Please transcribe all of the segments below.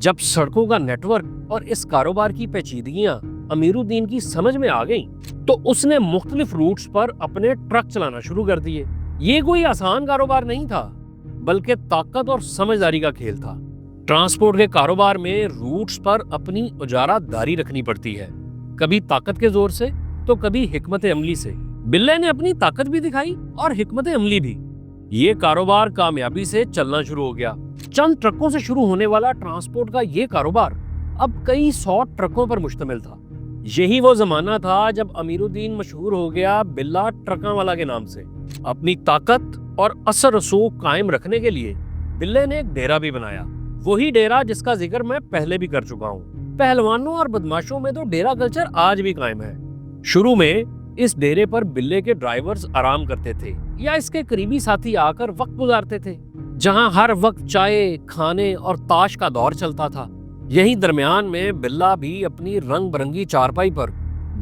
جب سڑکوں کا نیٹ ورک اور اس کاروبار کی پیچیدگیاں امیر الدین کی سمجھ میں آ گئیں تو اس نے مختلف روٹس پر اپنے ٹرک چلانا شروع کر دیے۔ یہ کوئی آسان کاروبار نہیں تھا، بلکہ طاقت اور سمجھداری کا کھیل تھا۔ ٹرانسپورٹ کے کاروبار میں روٹس پر اپنی اجارہ داری رکھنی پڑتی ہے، کبھی طاقت کے زور سے تو کبھی حکمت عملی سے۔ بلے نے اپنی طاقت بھی دکھائی اور حکمت عملی بھی۔ یہ کاروبار کامیابی سے چلنا شروع ہو گیا۔ چند ٹرکوں سے شروع ہونے والا ٹرانسپورٹ کا یہ کاروبار اب کئی 100 ٹرکوں پر مشتمل تھا۔ یہی وہ زمانہ تھا جب امیر الدین مشہور ہو گیا بلا ٹرکاں والا کے نام سے۔ اپنی طاقت اور اثر رسوخ قائم رکھنے کے لیے بلے نے ایک ڈیرا بھی بنایا، وہی ڈیرا جس کا ذکر میں پہلے بھی کر چکا ہوں۔ پہلوانوں اور بدماشوں میں تو ڈیرا کلچر آج بھی قائم ہے۔ شروع میں اس ڈیرے پر بلے کے ڈرائیورز آرام کرتے تھے یا اس کے قریبی ساتھی آ کر وقت گزارتے تھے، جہاں ہر وقت چائے، کھانے اور تاش کا دور چلتا تھا۔ یہی درمیان میں بلا بھی اپنی رنگ برنگی چارپائی پر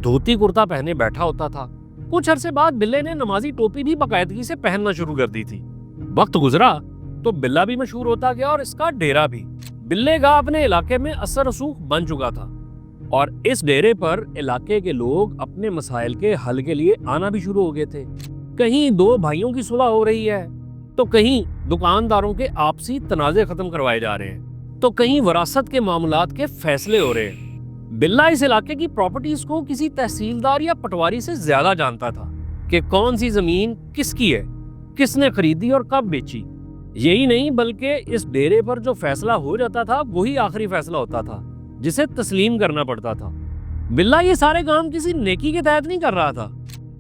دھوتی کرتا پہنے بیٹھا ہوتا تھا۔ کچھ عرصے بعد بلے نے نمازی ٹوپی بھی باقاعدگی سے پہننا شروع کر دی تھی۔ وقت گزرا تو بلا بھی مشہور ہوتا گیا اور اس کا ڈیرا بھی۔ بلے کا اپنے علاقے میں اثر رسوخ بن چکا تھا اور اس ڈیرے پر علاقے کے لوگ اپنے مسائل کے حل کے لیے آنا بھی شروع ہو گئے تھے۔ کہیں دو بھائیوں کی صلح ہو رہی ہے تو کہیں دکانداروں کے آپسی تنازع ختم کروائے جا رہے ہیں تو کہیں وراثت کے معاملات کے فیصلے ہو رہے ہیں۔ بلا اس علاقے کی پراپرٹیز کو کسی تحصیلدار یا پٹواری سے زیادہ جانتا تھا کہ کون سی زمین کس کی ہے، کس نے خریدی اور کب بیچی۔ یہی نہیں بلکہ اس ڈیرے پر جو فیصلہ ہو جاتا تھا وہی آخری فیصلہ ہوتا تھا جسے تسلیم کرنا پڑتا تھا۔ بلا یہ سارے کام کسی نیکی کے تحت نہیں کر رہا تھا،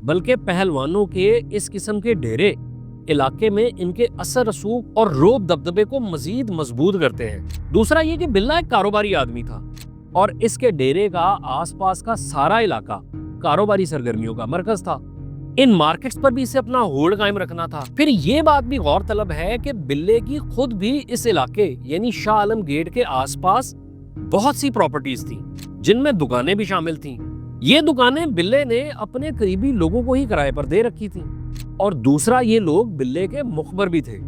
بلکہ پہلوانوں کے اس قسم کے ڈیرے علاقے میں ان کے اثر رسوخ اور روب دبدبے کو مزید مضبوط کرتے ہیں۔ دوسرا یہ کہ بلا ایک کاروباری آدمی تھا اور اس کے ڈیرے کا آس پاس کا سارا علاقہ کاروباری سرگرمیوں کا مرکز تھا۔ ان مارکیٹس پر بھی اسے اپنا ہولڈ قائم رکھنا تھا۔ پھر یہ بات بھی غور طلب ہے کہ بلے کی خود بھی اس علاقے یعنی شاہ عالم گیٹ کے آس پاس بہت سی پراپرٹیز تھیں جن میں دکانیں بھی شامل تھیں۔ یہ دکانیں بلے نے اپنے قریبی لوگوں کو ہی کرائے پر دے رکھی تھیں، اور دوسرا یہ لوگ بلے کے مخبر بھی تھے۔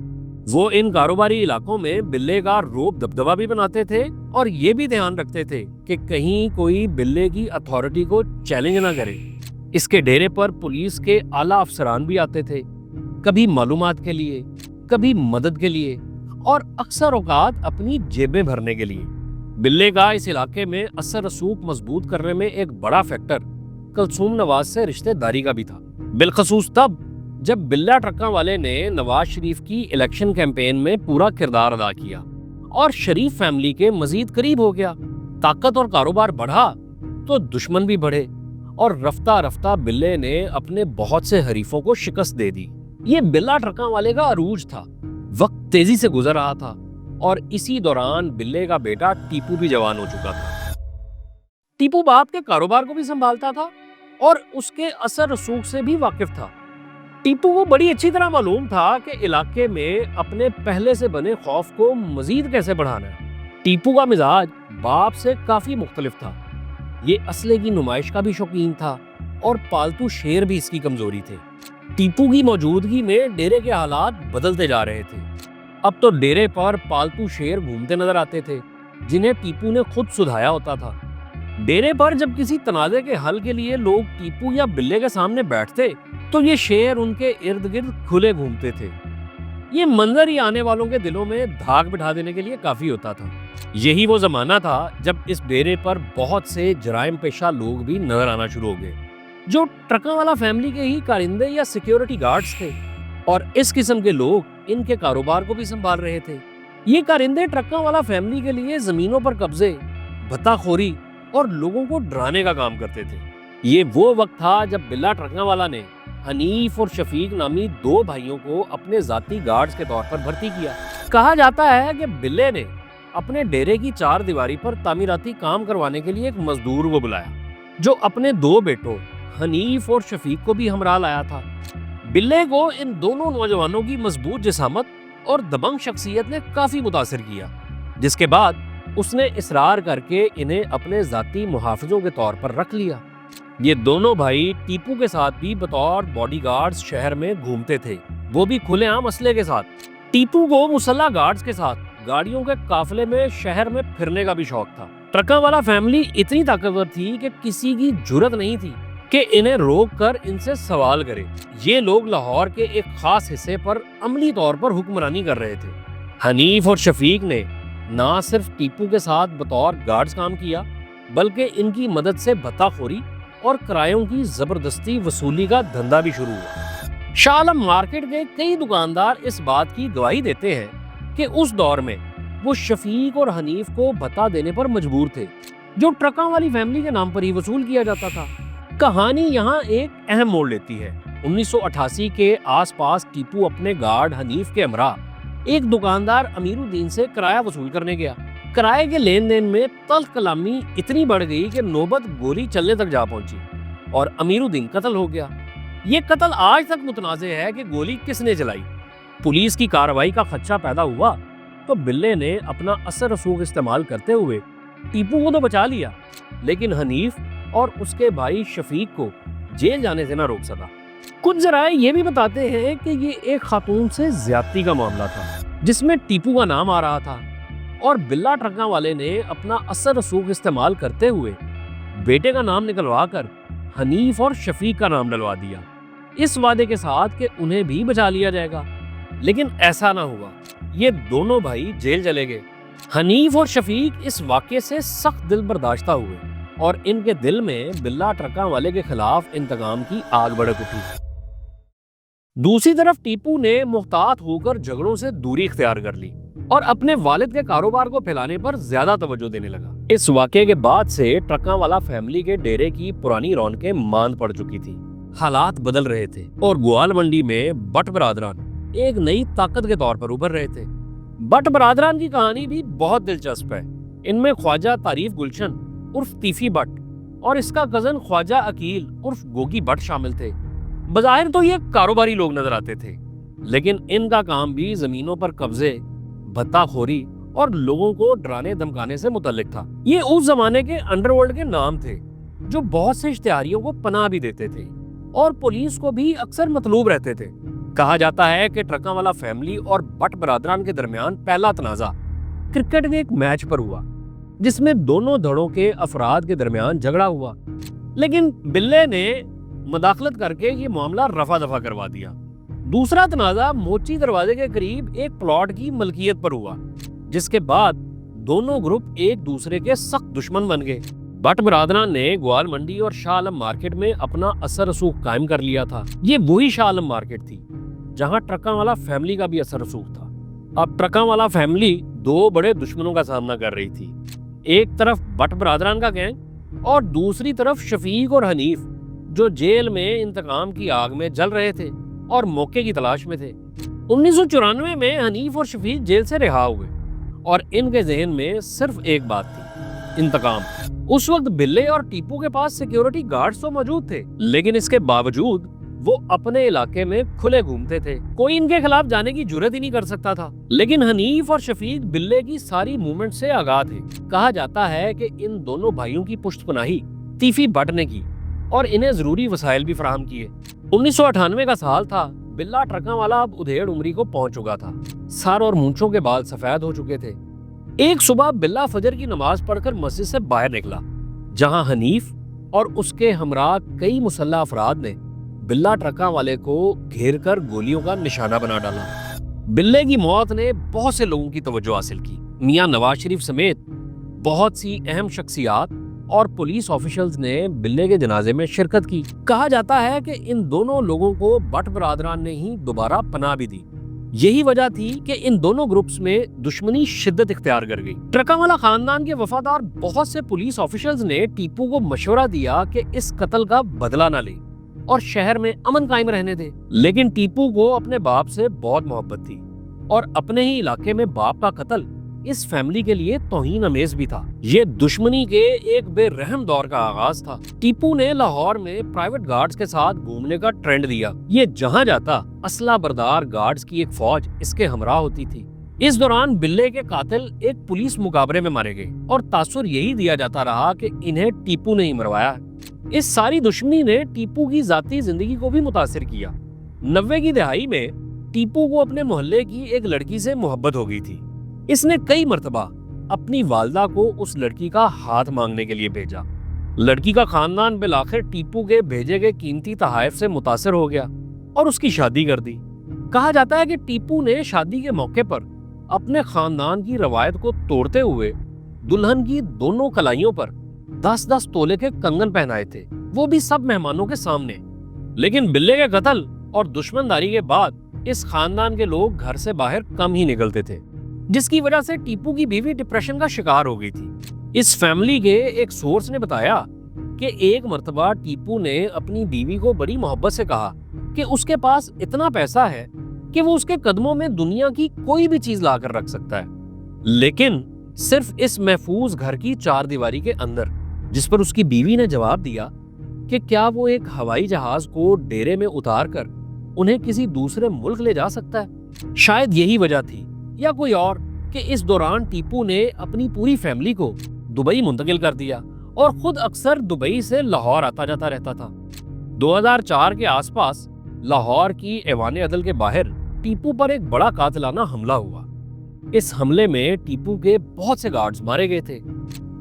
وہ ان کاروباری علاقوں میں بلے کا روب دبدبا بھی بناتے تھے اور یہ بھی دھیان رکھتے تھے کہ کہیں کوئی بلے کی اتھارٹی کو چیلنج نہ کرے۔ اس کے ڈیرے پر پولیس کے اعلیٰ افسران بھی آتے تھے، کبھی معلومات کے لیے، کبھی مدد کے لیے اور اکثر اوقات اپنی جیبیں بھرنے کے لیے۔ بلے کا اس علاقے میں اثر رسوخ مضبوط کرنے میں ایک بڑا فیکٹر کلثوم نواز سے رشتہ داری کا بھی تھا، بالخصوص تب جب بلا ٹرکاں والے نے نواز شریف کی الیکشن کیمپین میں پورا کردار ادا کیا اور شریف فیملی کے مزید قریب ہو گیا۔ طاقت اور کاروبار بڑھا تو دشمن بھی بڑھے اور رفتہ رفتہ بلے نے اپنے بہت سے حریفوں کو شکست دے دی۔ یہ بلا ٹرکاں والے کا عروج تھا۔ وقت تیزی سے گزر رہا تھا اور اسی دوران بلے کا بیٹا ٹیپو بھی جوان ہو چکا تھا۔ ٹیپو باپ کے کاروبار کو بھی سنبھالتا تھا اور اس کے اثر رسوخ سے بھی واقف تھا۔ ٹیپو کو بڑی اچھی طرح معلوم تھا کہ علاقے میں اپنے پہلے سے بنے خوف کو مزید کیسے بڑھانا ہے۔ ٹیپو کا مزاج باپ سے کافی مختلف تھا۔ یہ اسلحے کی نمائش کا بھی شوقین تھا اور پالتو شیر بھی اس کی کمزوری تھے۔ ٹیپو کی موجودگی میں ڈیرے کے حالات بدلتے جا رہے تھے۔ اب تو ڈیرے پر پالتو شیر گھومتے نظر آتے تھے جنہیں ٹیپو نے خود سدھایا ہوتا تھا۔ ڈیرے پر جب کسی تنازع کے حل کے لیے لوگ ٹیپو یا بلے کے سامنے بیٹھتے تو یہ شیر ان کے ارد گرد کھلے گھومتے تھے۔ یہ منظر ہی آنے والوں کے دلوں میں دھاک بٹھا دینے کے لیے کافی ہوتا تھا۔ یہی وہ زمانہ تھا جب اس ڈیرے پر بہت سے جرائم پیشہ لوگ بھی نظر آنا شروع ہو گئے، جو ٹرکاں والا فیملی کے ہی کارندے یا سیکیورٹی گارڈز تھے، اور اس قسم کے لوگ ان کے کاروبار کو بھی سنبھال رہے تھے۔ یہ کارندے ٹرکاں والا فیملی کے لیے زمینوں پر قبضے، بھتہ خوری اور لوگوں کو ڈرانے کا کام کرتے تھے۔ یہ وہ وقت تھا جب بلا ٹرکاں والا نے حنیف اور شفیق نامی دو بھائیوں کو اپنے ذاتی گارڈز کے طور پر بھرتی کیا۔ کہا جاتا ہے کہ بلے نے اپنے ڈیرے کی چار دیواری پر تعمیراتی کام کروانے کے لیے ایک مزدور کو بلایا جو اپنے دو بیٹوں حنیف اور شفیق کو بھی ہمراہ لایا تھا۔ بلے کو ان دونوں نوجوانوں کی مضبوط جسامت اور دبنگ شخصیت نے کافی متاثر کیا، جس کے بعد اس نے اصرار کر کے انہیں اپنے ذاتی محافظوں کے طور پر رکھ لیا۔ یہ دونوں بھائی ٹیپو کے ساتھ بھی بطور باڈی گارڈز شہر میں گھومتے تھے، وہ بھی کھلے عام اسلحے کے ساتھ۔ ٹیپو کو مسلح گارڈز کے ساتھ گاڑیوں کے قافلے میں شہر میں پھرنے کا بھی شوق تھا۔ ٹرکاں والا فیملی اتنی طاقتور تھی کہ کسی کی جرت نہیں تھی کہ انہیں روک کر ان سے سوال کرے۔ یہ لوگ لاہور کے ایک خاص حصے پر عملی طور پر حکمرانی کر رہے تھے۔ حنیف اور شفیق نے نہ صرف ٹیپو کے ساتھ بطور گارڈز کام کیا، بلکہ ان کی مدد سے بھتہ خوری اور کرایوں کی زبردستی وصولی کا دھندا بھی شروع ہوا۔ شاہ عالم مارکیٹ کے کئی دکاندار اس بات کی گواہی دیتے ہیں کہ اس دور میں وہ شفیق اور حنیف کو بھتہ دینے پر مجبور تھے، جو ٹرکاں والی فیملی کے نام پر ہی وصول کیا جاتا تھا۔ کہانی یہاں ایک اہم موڑ لیتی ہے۔ 1988 کے آس پاس ٹیپو اپنے گارڈ حنیف کے ہمراہ ایک دکاندار امیر الدین سے کرایہ وصول کرنے گیا۔ کرائے کے لین دین میں تلخ کلامی اتنی بڑھ گئی کہ نوبت گولی چلنے تک جا پہنچی اور امیر الدین قتل ہو گیا۔ یہ قتل آج تک متنازع ہے کہ گولی کس نے چلائی۔ پولیس کی کارروائی کا خدشہ پیدا ہوا تو بلے نے اپنا اثر رسوخ استعمال کرتے ہوئے ٹیپو کو تو بچا لیا، لیکن حنیف اور اس کے بھائی شفیق کو جیل جانے سے نہ روک سکا۔ کچھ ذرائع یہ بھی بتاتے ہیں کہ یہ ایک خاتون سے زیادتی کا معاملہ تھا جس میں ٹیپو کا نام آ رہا تھا، اور بلا ٹرکاں والے نے اپنا اثر رسوخ استعمال کرتے ہوئے بیٹے کا نام نکلوا کر حنیف اور شفیق کا نام ڈلوا دیا، اس وعدے کے ساتھ کہ انہیں بھی بچا لیا جائے گا۔ لیکن ایسا نہ ہوا، یہ دونوں بھائی جیل چلے گئے۔ حنیف اور شفیق اس واقعے سے سخت دل برداشتہ ہوئے اور ان کے دل میں بلا ٹرکاں والے کے خلاف انتقام کی آگ بھڑک اٹھی۔ دوسری طرف ٹیپو نے محتاط ہو کر جھگڑوں سے دوری اختیار کر لی اور اپنے والد کے کاروبار کو پھیلانے پر زیادہ توجہ دینے لگا۔ اس واقعے کے بعد سے ٹرکاں والا فیملی کے ڈیرے کی پرانی رونقیں ماند پڑ چکی تھی۔ حالات بدل رہے تھے اور گوال منڈی میں بٹ برادران ایک نئی طاقت کے طور پر ابھر رہے تھے۔ بٹ برادران کی کہانی بھی بہت دلچسپ ہے۔ ان میں خواجہ تعریف گلشن عرف تیفی بٹ اور اس کا کزن خواجہ عقیل عرف گوگی بٹ شامل تھے۔ بظاہر تو یہ کاروباری لوگ نظر آتے تھے، لیکن ان کا کام بھی زمینوں پر قبضے، بھتہ خوری اور لوگوں کو ڈرانے دھمکانے سے متعلق تھا۔ یہ اس زمانے کے انڈر ورلڈ کے نام تھے جو بہت سے اشتہاریوں کو پناہ بھی دیتے تھے اور پولیس کو بھی اکثر مطلوب رہتے تھے۔ کہا جاتا ہے کہ ٹرکاں والا فیملی اور بٹ برادران کے درمیان پہلا تنازع کرکٹ کے ایک میچ پر ہوا، جس میں دونوں دھڑوں کے افراد کے درمیان جھگڑا ہوا، لیکن بلے نے مداخلت کر کے یہ معاملہ رفع دفع کروا دیا۔ دوسرا تنازع موچی دروازے کے قریب ایک پلاٹ کی ملکیت پر ہوا، جس کے بعد دونوں گروپ ایک دوسرے کے سخت دشمن بن گئے۔ بٹ برادران نے گوال منڈی اور شاہ عالم مارکیٹ میں اپنا اثر رسوخ قائم کر لیا تھا۔ یہ وہی شاہ عالم مارکیٹ تھی جہاں ٹرکاں والا فیملی کا بھی اثر رسوخ تھا۔ اب ٹرکاں والا فیملی دو بڑے دشمنوں کا سامنا کر رہی تھی، ایک طرف بٹ برادران کا گینگ اور دوسری طرف شفیق اور حنیف، جو جیل میں انتقام کی آگ میں جل رہے تھے اور موقع کی تلاش میں تھے۔ 1994 میں حنیف اور شفیق جیل سے رہا ہوئے اور ان کے ذہن میں صرف ایک بات تھی: انتقام۔ اس وقت بلے اور ٹیپو کے پاس سیکیورٹی گارڈز تو موجود تھے، لیکن اس کے باوجود وہ اپنے علاقے میں کھلے گھومتے تھے، کوئی ان کے خلاف جانے کی جرات ہی نہیں کر سکتا تھا۔ لیکن حنیف اور شفیق بلے کی ساری موومنٹ سے آگاہ تھے۔ کہا جاتا ہے کہ ان دونوں بھائیوں کی پشت پناہی تیفی بٹ نے کی اور انہیں ضروری وسائل بھی فراہم کیے۔ 1998 کا سال تھا۔ بلا ٹرکاں والا اب ادھیڑ عمری کو پہنچ چکا تھا، سر اور مونچھوں کے بال سفید ہو چکے تھے۔ ایک صبح بلا فجر کی نماز پڑھ کر مسجد سے باہر نکلا، جہاں حنیف اور اس کے ہمراہ کئی مسلح افراد نے بلا ٹرکاں والے کو گھیر کر گولیوں کا نشانہ بنا ڈالا۔ بلے کی موت نے بہت سے لوگوں کی توجہ حاصل کی۔ میاں نواز شریف سمیت بہت سی اہم شخصیات اور پولیس آفیشلز نے بلے کے جنازے میں شرکت کی۔ کہا جاتا ہے کہ ان دونوں لوگوں کو بٹ برادران نے ہی دوبارہ پناہ بھی دی۔ یہی وجہ تھی کہ ان دونوں گروپس میں دشمنی شدت اختیار کر گئی۔ ٹرکاں والا خاندان کے وفادار بہت سے پولیس آفیشلز نے ٹیپو کو مشورہ دیا کہ اس قتل کا بدلہ نہ لے اور شہر میں امن قائم رہنے دے، لیکن ٹیپو کو اپنے باپ سے بہت محبت تھی اور اپنے ہی علاقے میں باپ کا قتل اس فیملی کے لیے توہین امیز بھی تھا۔ یہ دشمنی کے ایک بے رحم دور کا آغاز تھا۔ ٹیپو نے لاہور میں پرائیویٹ گارڈز کے ساتھ گھومنے کا ٹرینڈ دیا۔ یہ جہاں جاتا اسلحہ بردار گارڈز کی ایک فوج اس کے ہمراہ ہوتی تھی۔ اس دوران بلے کے قاتل ایک پولیس مقابلے میں مارے گئے اور تاثر یہی دیا جاتا رہا کہ انہیں ٹیپو نے ہی مروایا۔ اس ساری دشمنی نے ٹیپو کی ذاتی زندگی کو بھی متاثر کیا۔ 90 کی دہائی میں ٹیپو کو اپنے محلے کی ایک لڑکی سے محبت ہو گئی تھی۔ اس نے کئی مرتبہ اپنی والدہ کو اس لڑکی کا ہاتھ مانگنے کے لیے بھیجا۔ لڑکی کا خاندان بالآخر ٹیپو کے بھیجے گئے قیمتی تحائف سے متاثر ہو گیا اور اس کی شادی کر دی۔ کہا جاتا ہے کہ ٹیپو نے شادی کے موقع پر اپنے خاندان کی روایت کو توڑتے ہوئے دلہن کی دونوں کلائیوں پر 10-10 تولے کے کنگن پہنائے تھے، وہ بھی سب مہمانوں کے سامنے۔ لیکن بلے کے قتل اور دشمنداری کے بعد اس خاندان کے لوگ گھر سے باہر کم ہی نکلتے تھے، جس کی وجہ سے ٹیپو کی بیوی ڈپریشن کا شکار ہو گئی تھی۔ اس فیملی کے ایک سورس نے بتایا کہ ایک مرتبہ ٹیپو نے اپنی بیوی کو بڑی محبت سے کہا کہ اس کے پاس اتنا پیسہ ہے کہ وہ اس کے قدموں میں دنیا کی کوئی بھی چیز لا کر رکھ سکتا ہے، لیکن صرف اس محفوظ گھر کی 4 دیواری کے اندر۔ جس پر اس کی بیوی نے جواب دیا کہ کیا وہ ایک ہوائی جہاز کو ڈیرے میں اتار کر انہیں کسی دوسرے ملک لے جا سکتا ہے؟ شاید یہی وجہ تھی یا کوئی اور کہ اس دوران ٹیپو نے اپنی پوری فیملی کو دبئی منتقل کر دیا اور خود اکثر دبئی سے لاہور آتا جاتا رہتا تھا۔ 2004 کے آس پاس لاہور کی ایوان عدل کے باہر ٹیپو پر ایک بڑا قاتلانہ حملہ ہوا۔ اس حملے میں ٹیپو کے بہت سے گارڈز مارے گئے تھے۔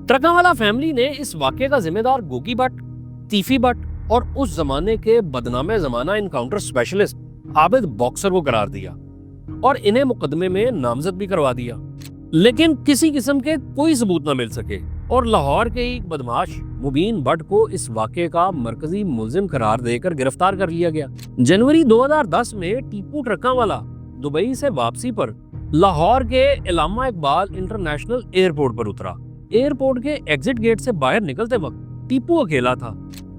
ٹرکاوالا فیملی نے اس واقعے کا ذمہ دار گوگی بٹ، تیفی بٹ اور اس زمانے کے بدنام زمانہ انکاؤنٹر اسپیشلسٹ عابد باکسر کو قرار دیا اور انہیں مقدمے میں نامزد بھی کروا دیا، لیکن کسی قسم کے کوئی ثبوت نہ مل سکے اور لاہور کے ایک بدماش مبین بٹ کو اس واقعے کا مرکزی ملزم قرار دے کر گرفتار کر لیا گیا۔ جنوری 2010 میں ٹیپو ٹرکاوالا دبئی سے واپسی پر لاہور کے علامہ اقبال انٹرنیشنل ایئرپورٹ پر اترا۔ ایئرپورٹ کے ایگزٹ گیٹ سے باہر نکلتے وقت ٹیپو اکیلا تھا۔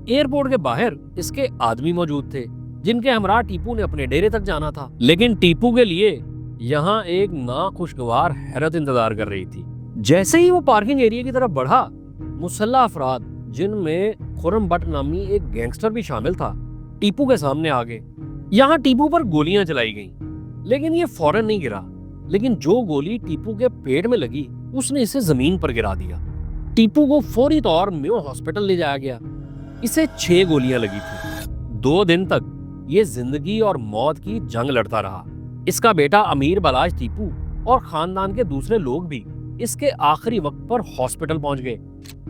ایئرپورٹ کے باہر اس کے آدمی موجود تھے جن کے ہمراہ ٹیپو نے اپنے ڈیرے تک جانا تھا، لیکن ٹیپو کے لیے یہاں ایک ناخوشگوار حیرت انتظار کر رہی تھی۔ جیسے ہی وہ پارکنگ ایریا کی طرف بڑھا، مسلح افراد جن میں خرم بٹ نامی ایک گینگسٹر بھی شامل تھا ٹیپو کے سامنے آ گئے۔ یہاں ٹیپو پر گولیاں چلائی گئیں، لیکن یہ فوراً نہیں گرا، لیکن جو گولی ٹیپو کے پیٹ میں لگی اس نے اسے زمین پر گرا دیا۔ ٹیپو کو فوری طور میو ہاسپٹل لے جایا گیا۔ اسے 6 گولیاں لگی تھی۔ 2 دن تک یہ زندگی اور موت کی جنگ لڑتا رہا۔ اس کا بیٹا امیر بالاج ٹیپو اور خاندان کے دوسرے لوگ بھی اس کے آخری وقت پر ہاسپٹل پہنچ گئے۔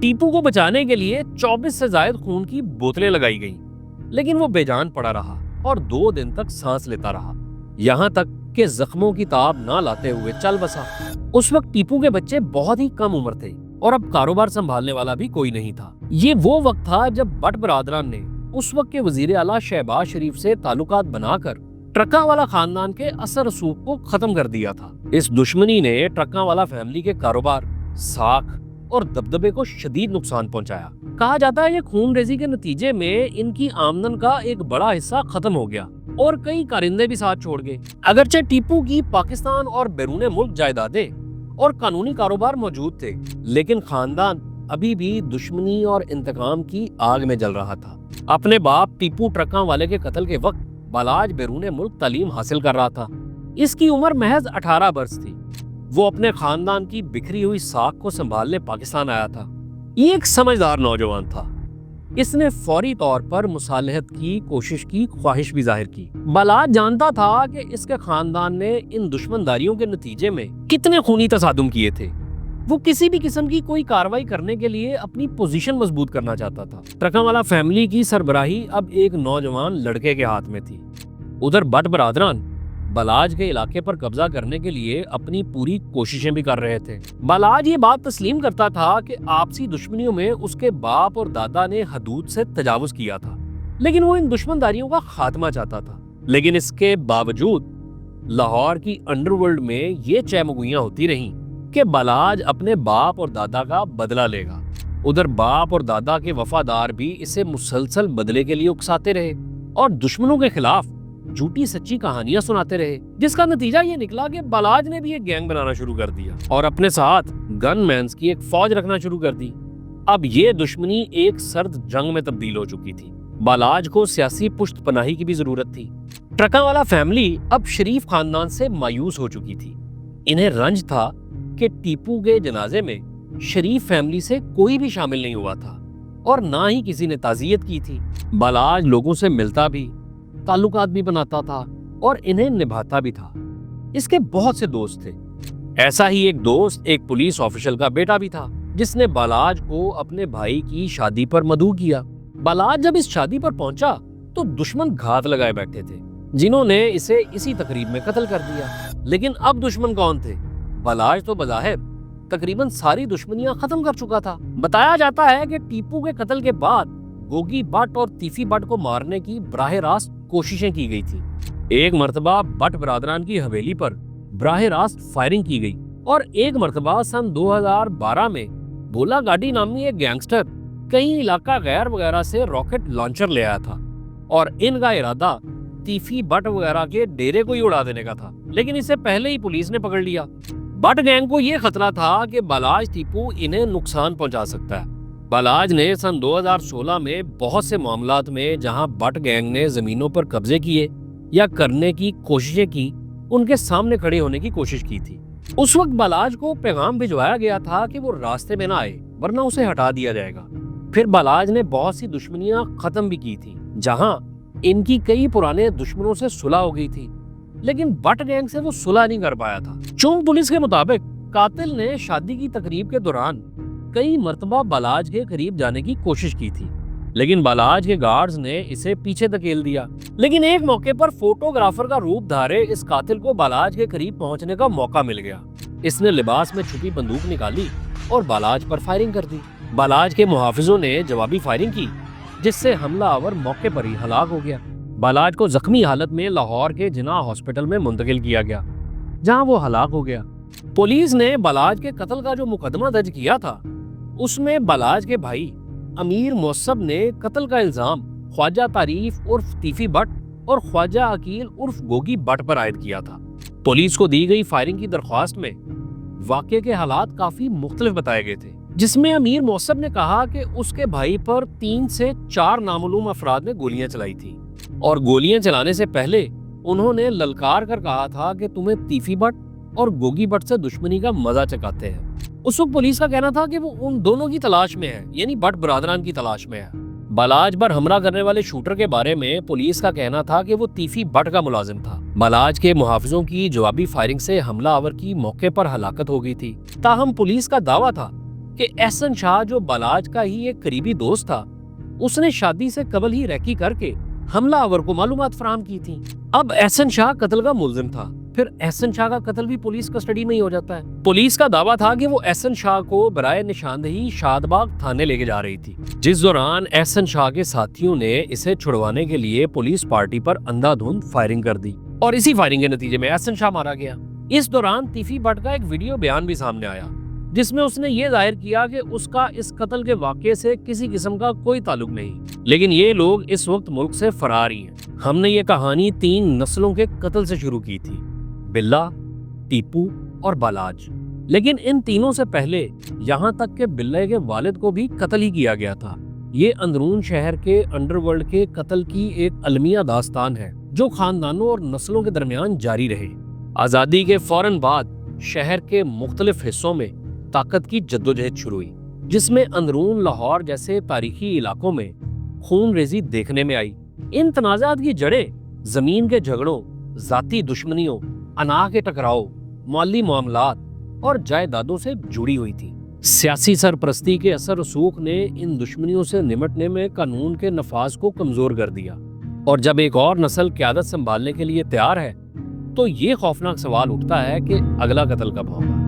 ٹیپو کو بچانے کے لیے 24 سے زائد خون کی بوتلیں لگائی گئیں، لیکن وہ بے جان پڑا رہا اور 2 دن تک سانس لیتا رہا، یہاں تک کہ زخموں کی تاب نہ لاتے ہوئے چل بسا۔ اس وقت ٹیپو کے بچے بہت ہی کم عمر تھے اور اب کاروبار سنبھالنے والا بھی کوئی نہیں تھا۔ یہ وہ وقت تھا جب بٹ برادران نے اس وقت کے وزیر اعلیٰ شہباز شریف سے تعلقات بنا کر ٹرکاوالا خاندان کے اثر رسوخ کو ختم کر دیا تھا۔ اس دشمنی نے ٹرکاوالا فیملی کے کاروبار، ساکھ اور دبدبے کو شدید نقصان پہنچایا۔ کہا جاتا ہے یہ خون ریزی کے نتیجے میں ان کی آمدن کا ایک بڑا حصہ ختم ہو گیا اور کئی کارندے بھی ساتھ چھوڑ گئے۔ اگرچہ ٹیپو کی پاکستان اور بیرون ملک جائیدادیں اور قانونی کاروبار موجود تھے، لیکن خاندان ابھی بھی دشمنی اور انتقام کی آگ میں جل رہا تھا۔ اپنے باپ ٹیپو ٹرکاں والے کے قتل کے وقت بالاج بیرون ملک تعلیم حاصل کر رہا تھا۔ اس کی عمر محض 18 برس تھی۔ وہ اپنے خاندان کی بکھری ہوئی ساکھ کو سنبھالنے پاکستان آیا تھا۔ یہ ایک سمجھدار نوجوان تھا۔ اس نے فوری طور پر مصالحت کی کوشش کی خواہش بھی ظاہر کی۔ بالاج جانتا تھا کہ اس کے خاندان نے ان دشمنداریوں کے نتیجے میں کتنے خونی تصادم کیے تھے۔ وہ کسی بھی قسم کی کوئی کارروائی کرنے کے لیے اپنی پوزیشن مضبوط کرنا چاہتا تھا۔ ٹرکاوالا فیملی کی سربراہی اب ایک نوجوان لڑکے کے ہاتھ میں تھی۔ ادھر بٹ برادران بالاج کے علاقے پر قبضہ کرنے کے لیے اپنی پوری کوششیں بھی کر رہے تھے۔ بالاج یہ بات تسلیم کرتا تھا کہ آپسی دشمنیوں میں اس کے باپ اور دادا نے حدود سے تجاوز کیا تھا، لیکن وہ ان دشمنداریوں کا خاتمہ چاہتا تھا۔ لیکن اس کے باوجود لاہور کی انڈر ورلڈ میں یہ چہمگوئیاں ہوتی رہیں کہ بالاج اپنے باپ اور دادا کا بدلہ لے گا۔ ادھر باپ اور دادا کے وفادار بھی اسے مسلسل بدلے کے لیے اکساتے رہے اور دشمنوں کے خلاف جھوٹی سچی کہانیاں سناتے رہے، جس کا نتیجہ یہ نکلا کہ بالاج نے بھی ایک گینگ بنانا شروع کر دیا اور اپنے ساتھ گن مینز کی ایک فوج رکھنا شروع کر دی۔ اب یہ دشمنی ایک سرد جنگ میں تبدیل ہو چکی تھی۔ بالاج کو سیاسی پشت پناہی کی بھی ضرورت تھی۔ ٹرکاوالا فیملی اب شریف خاندان سے مایوس ہو چکی تھی۔ انہیں رنج تھا کہ ٹیپو کے جنازے میں شریف فیملی سے کوئی بھی شامل نہیں ہوا تھا اور نہ ہی کسی نے تعزیت کی تھی۔ بالاج لوگوں سے ملتا بھی، تعلقات بھی بناتا تھا اور انہیں نبھاتا بھی تھا۔ اس کے بہت سے دوست تھے۔ ایسا ہی ایک دوست ایک پولیس آفیسر کا بیٹا بھی تھا جس نے بالاج کو اپنے بھائی کی شادی پر مدعو کیا۔ بالاج جب اس شادی پر پہنچا تو دشمن گھات لگائے بیٹھے تھے جنہوں نے اسے اسی تقریب میں قتل کر دیا۔ لیکن اب دشمن کون تھے؟ بالاج تو بظاہر تقریباً ساری دشمنیاں ختم کر چکا تھا۔ بتایا جاتا ہے کہ ٹیپو کے قتل کے بعد گوگی بٹ اور تیفی بٹ کو مارنے کی براہ راست کوششیں کی گئی تھی۔ ایک مرتبہ بٹ برادران کی حویلی پر براہ راست فائرنگ کی گئی اور ایک مرتبہ سن 2012 میں بولا گاڈی نامی ایک گینگسٹر کئی علاقہ غیر وغیرہ سے راکٹ لانچر لے آیا تھا اور ان کا ارادہ تیفی بٹ وغیرہ کے ڈیرے کو ہی اڑا دینے کا تھا، لیکن اسے پہلے ہی پولیس نے پکڑ لیا۔ بٹ گینگ کو یہ خطرہ تھا کہ بالاج ٹیپو انہیں نقصان پہنچا سکتا ہے۔ بالاج نے سن 2016 میں بہت سے معاملات میں جہاں بٹ گینگ نے زمینوں پر قبضے کیے یا کرنے کی کوششیں کی، ان کے سامنے کھڑے ہونے کی کوشش کی تھی۔ اس وقت بالاج کو پیغام بھجوایا گیا تھا کہ وہ راستے میں نہ آئے ورنہ اسے ہٹا دیا جائے گا۔ پھر بالاج نے بہت سی دشمنیاں ختم بھی کی تھی جہاں ان کی کئی پرانے دشمنوں سے صلح ہو گئی تھی، لیکن بٹ گینگ سے وہ صلح نہیں کر پایا تھا۔ چونگ پولیس کے مطابق قاتل نے شادی کی تقریب کے دوران کئی مرتبہ بالاج کے قریب جانے کی کوشش کی تھی، لیکن بالاج کے گارڈز نے اسے پیچھے دھکیل دیا۔ لیکن ایک موقع پر فوٹوگرافر کا روپ دھارے اس قاتل کو بالاج کے قریب پہنچنے کا موقع مل گیا۔ اس نے لباس میں چھپی بندوق نکالی اور بالاج پر فائرنگ کر دی۔ بالاج کے محافظوں نے جوابی فائرنگ کی جس سے حملہ آور موقع پر ہی ہلاک ہو گیا۔ بالاج کو زخمی حالت میں لاہور کے جناح ہاسپٹل میں منتقل کیا گیا جہاں وہ ہلاک ہو گیا۔ پولیس نے بالاج کے قتل کا جو مقدمہ درج کیا تھا اس میں بالاج کے بھائی امیر موصب نے قتل کا الزام خواجہ تعریف عرف تیفی بٹ اور خواجہ عقیل عرف گوگی بٹ پر عائد کیا تھا۔ پولیس کو دی گئی فائرنگ کی درخواست میں واقعے کے حالات کافی مختلف بتائے گئے تھے، جس میں امیر موصب نے کہا کہ اس کے بھائی پر 3 سے 4 نامعلوم افراد نے گولیاں چلائی تھی اور گولیاں چلانے سے پہلے انہوں نے للکار کر کہا تھا کہ تمہیں تیفی بٹ اور گوگی بٹ سے دشمنی کا مزہ چکاتے ہیں۔ اس وقت پولیس کا کہنا تھا کہ وہ ان دونوں کی تلاش میں ہے، یعنی بٹ برادران کی تلاش میں ہے۔ بالاج پر حملہ کرنے والے شوٹر کے بارے میں پولیس کا کہنا تھا کہ وہ تیفی بٹ کا ملازم تھا۔ بالاج کے محافظوں کی جوابی فائرنگ سے حملہ آور کی موقع پر ہلاکت ہو گئی تھی۔ تاہم پولیس کا دعویٰ تھا کہ احسن شاہ جو بالاج کا ہی ایک قریبی دوست تھا، اس نے شادی سے قبل ہی ریکی کر کے حملہ آور کو معلومات فراہم کی تھی۔ اب احسن شاہ قتل کا ملزم تھا، پھر احسن شاہ کا قتل بھی پولیس کسٹڈی میں ہی ہو جاتا ہے۔ پولیس کا دعویٰ تھا کہ وہ احسن شاہ کو برائے نشاندہی شاد باغ تھانے لے کے جا رہی تھی، جس دوران احسن شاہ کے ساتھیوں نے اسے چھڑوانے کے لیے پولیس پارٹی پر اندھا دھند فائرنگ کر دی اور اسی فائرنگ کے نتیجے میں احسن شاہ مارا گیا۔ اس دوران تیفی بٹ کا ایک ویڈیو بیان بھی سامنے آیا جس میں اس نے یہ ظاہر کیا کہ اس کا اس قتل کے واقعے سے کسی قسم کا کوئی تعلق نہیں، لیکن یہ لوگ اس وقت ملک سے فرار ہی ہیں۔ ہم نے یہ کہانی 3 نسلوں کے قتل سے شروع کی تھی، بلہ، ٹیپو اور بالاج، لیکن ان تینوں سے پہلے یہاں تک کہ بلہ کے والد کو بھی قتل ہی کیا گیا تھا۔ یہ اندرون شہر کے انڈر ورلڈ کے قتل کی ایک المیہ داستان ہے جو خاندانوں اور نسلوں کے درمیان جاری رہے۔ آزادی کے فوراً بعد شہر کے مختلف حصوں میں طاقت کی جدوجہد شروع ہوئی جس میں اندرون لاہور جیسے تاریخی علاقوں میں خون ریزی دیکھنے میں آئی۔ ان تنازعات کی جڑیں زمین کے جھگڑوں، ذاتی دشمنیوں، انا کے ٹکراؤ، مالی معاملات اور جائیدادوں سے جڑی ہوئی تھی۔ سیاسی سرپرستی کے اثر رسوخ نے ان دشمنیوں سے نمٹنے میں قانون کے نفاذ کو کمزور کر دیا، اور جب ایک اور نسل قیادت سنبھالنے کے لیے تیار ہے تو یہ خوفناک سوال اٹھتا ہے کہ اگلا قتل کب ہوگا۔